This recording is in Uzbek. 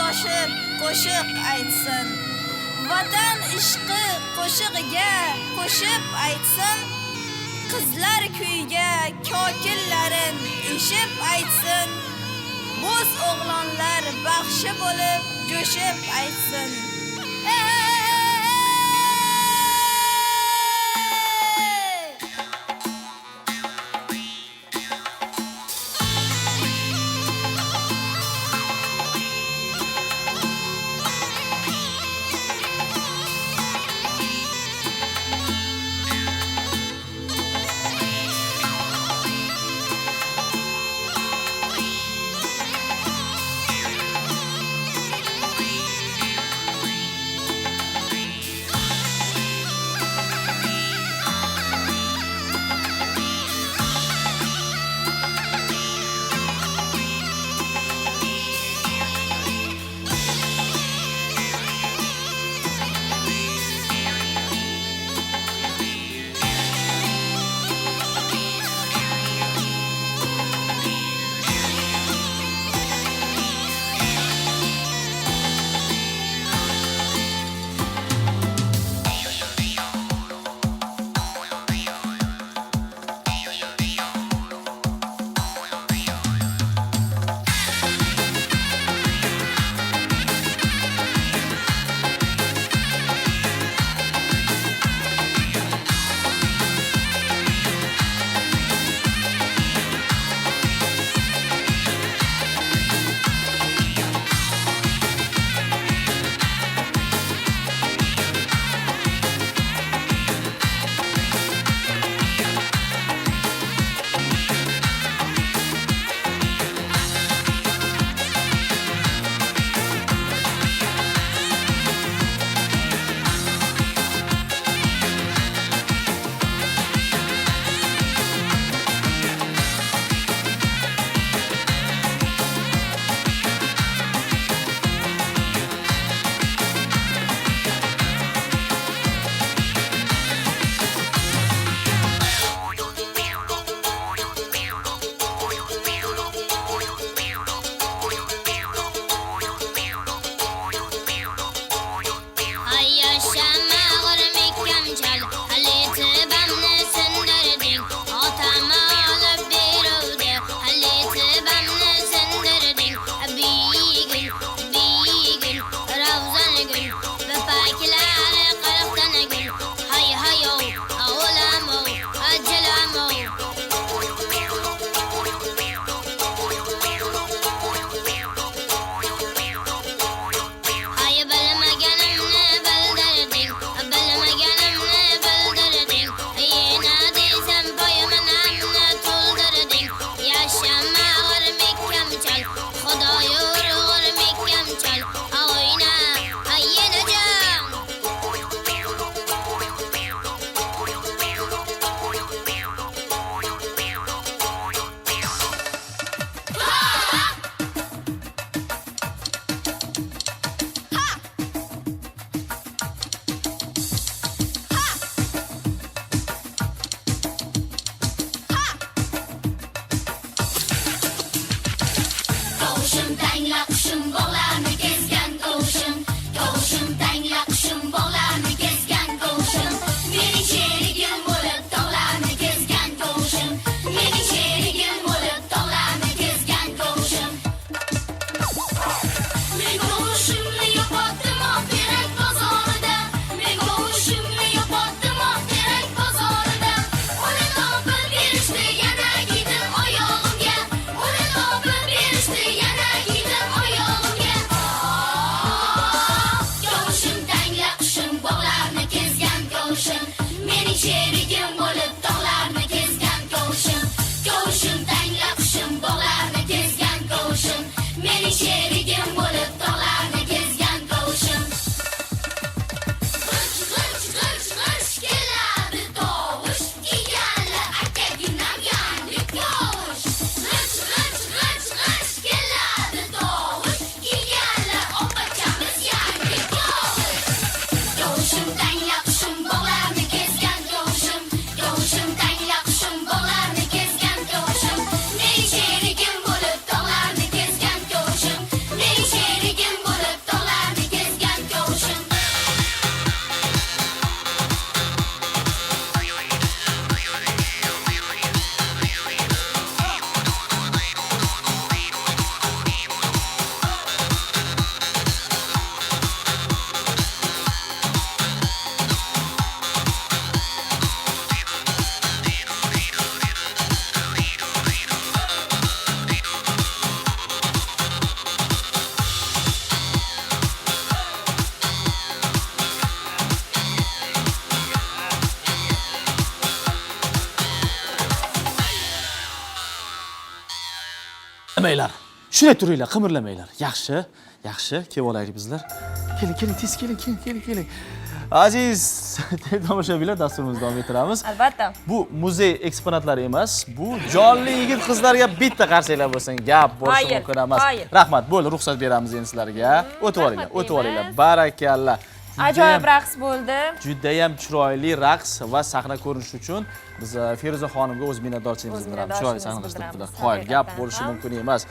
toshib qo'shiq aytsin. Vatan ishqi qo'shig'iga qo'shib aytsin. Qizlar kuyiga kokillarin eshib aytsin. Bo'z o'g'lonlar baxshi bo'lib jo'shib aytsin. Qimirlamanglar. Shunday turinglar, qimirlamanglar. Yaxshi, yaxshi, kelib olaylik bizlar. Keling, tez keling. Aziz tomoshabinlar, dasturimizni davom ettiramiz. Albatta. Bu muzey eksponatlari emas, bu jonli yigit qizlarga bitta qarsaklar bo'lsin, gap bo'lishi mumkin emas. Rahmat, bo'ldi, ruxsat beramiz endi sizlarga. O'tib olinglar. Barakalla. Ajoyib raqs bo'ldi. Juda ham chiroyli raqs va sahna ko'rinishi uchun biz Feruza xonimga o'z minnatdorchiligimizni bildiramiz. Chiroyli sahna qildilar. Qoyil, gap bo'lishi mumkin emas.